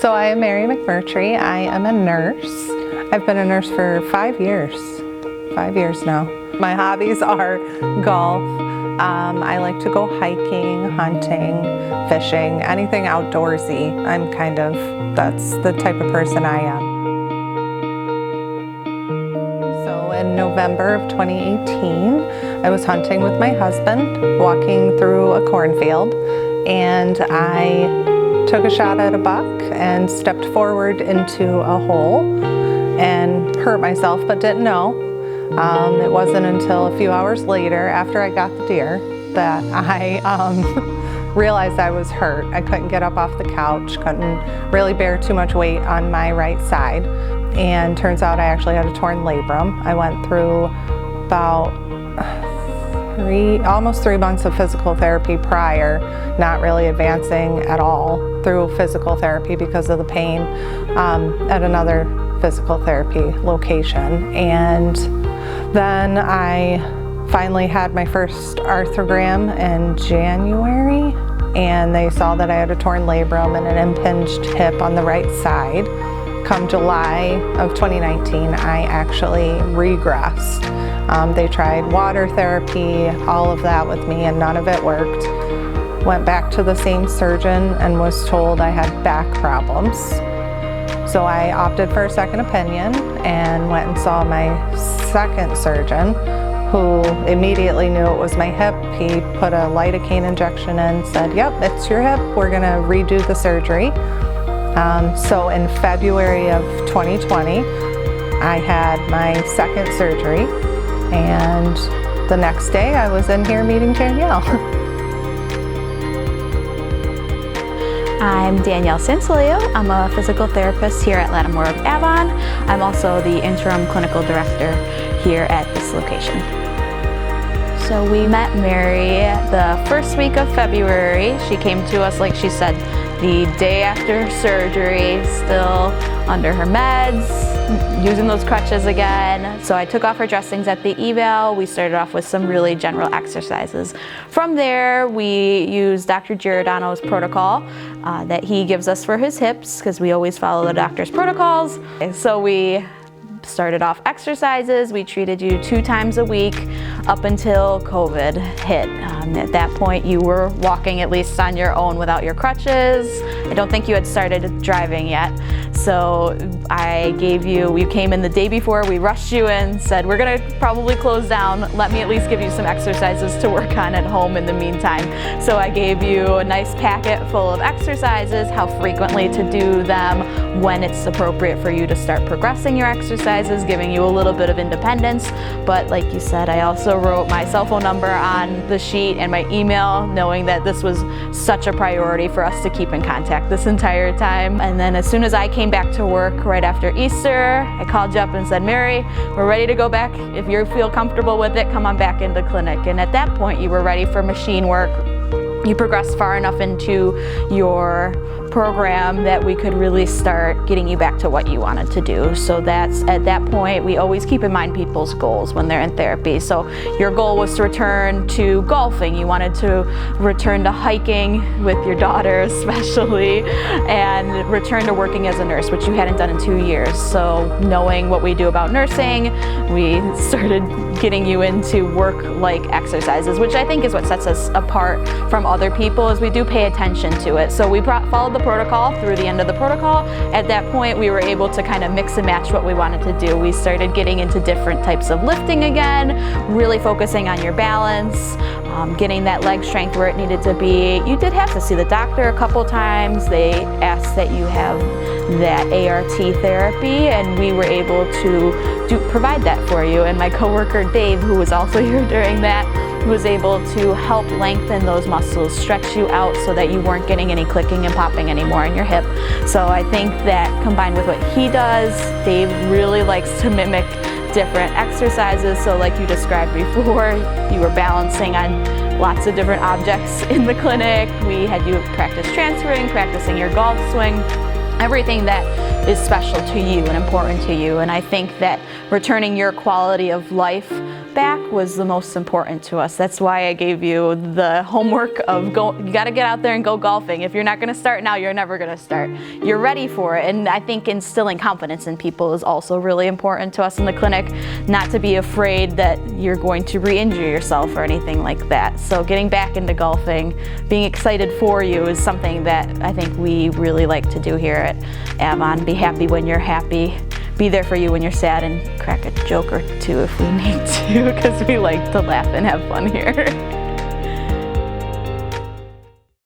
So I am Mary McMurtry. I am a nurse. I've been a nurse for 5 years. 5 years now. My hobbies are golf. I like to go hiking, hunting, fishing, anything outdoorsy. That's the type of person I am. So in November of 2018, I was hunting with my husband, walking through a cornfield, and I took a shot at a buck and stepped forward into a hole and hurt myself, but didn't know. It wasn't until a few hours later, after I got the deer, that I realized I was hurt. I couldn't get up off the couch, couldn't really bear too much weight on my right side, and turns out I actually had a torn labrum. I went through about almost 3 months of physical therapy prior, not really advancing at all through physical therapy because of the pain at another physical therapy location. And then I finally had my first arthrogram in January, and they saw that I had a torn labrum and an impinged hip on the right side. Come July of 2019, I actually regressed. They tried water therapy, all of that with me, and none of it worked. Went back to the same surgeon and was told I had back problems. So I opted for a second opinion and went and saw my second surgeon, who immediately knew it was my hip. He put a lidocaine injection in, said, "Yep, it's your hip. We're gonna redo the surgery." So in February of 2020, I had my second surgery, and the next day I was in here meeting Danielle. I'm Danielle Sancilio. I'm a physical therapist here at Lattimore of Avon. I'm also the interim clinical director here at this location. So we met Mary the first week of February. She came to us, like she said, the day after surgery, still under her meds, using those crutches again. So I took off her dressings at the eval. We started off with some really general exercises. From there, we used Dr. Giordano's protocol that he gives us for his hips, because we always follow the doctor's protocols. So we started off exercises. We treated you 2 times a week up until COVID hit. At that point, you were walking at least on your own without your crutches. I don't think you had started driving yet. So we came in the day before, we rushed you in, said, we're gonna probably close down. Let me at least give you some exercises to work on at home in the meantime. So I gave you a nice packet full of exercises, how frequently to do them, when it's appropriate for you to start progressing your exercises, giving you a little bit of independence. But like you said, I also wrote my cell phone number on the sheet and my email, knowing that this was such a priority for us to keep in contact this entire time. And then as soon as I came back to work right after Easter, I called you up and said, Mary, we're ready to go back. If you feel comfortable with it, come on back into clinic. And at that point, you were ready for machine work. You progressed far enough into your program that we could really start getting you back to what you wanted to do. So that's, at that point, we always keep in mind people's goals when they're in therapy. So your goal was to return to golfing. You wanted to return to hiking with your daughter especially, and return to working as a nurse, which you hadn't done in 2 years. So knowing what we do about nursing, we started getting you into work-like exercises, which I think is what sets us apart from other people, is we do pay attention to it. So we followed the protocol through the end of the protocol. At that point, we were able to kind of mix and match what we wanted to do. We started getting into different types of lifting again, really focusing on your balance, getting that leg strength where it needed to be. You did have to see the doctor a couple times. They asked that you have that ART therapy, and we were able to provide that for you. And my coworker Dave, who was also here during that, was able to help lengthen those muscles, stretch you out so that you weren't getting any clicking and popping anymore in your hip. So I think that combined with what he does, Dave really likes to mimic different exercises. So like you described before, you were balancing on lots of different objects in the clinic. We had you practice transferring, practicing your golf swing, everything that is special to you and important to you. And I think that returning your quality of life back was the most important to us. That's why I gave you the homework of you gotta get out there and go golfing. If you're not gonna start now, you're never gonna start. You're ready for it. And I think instilling confidence in people is also really important to us in the clinic, not to be afraid that you're going to re-injure yourself or anything like that. So getting back into golfing, being excited for you is something that I think we really like to do here at Avon. Be happy when you're happy. Be there for you when you're sad, and crack a joke or two if we need to, because we like to laugh and have fun here.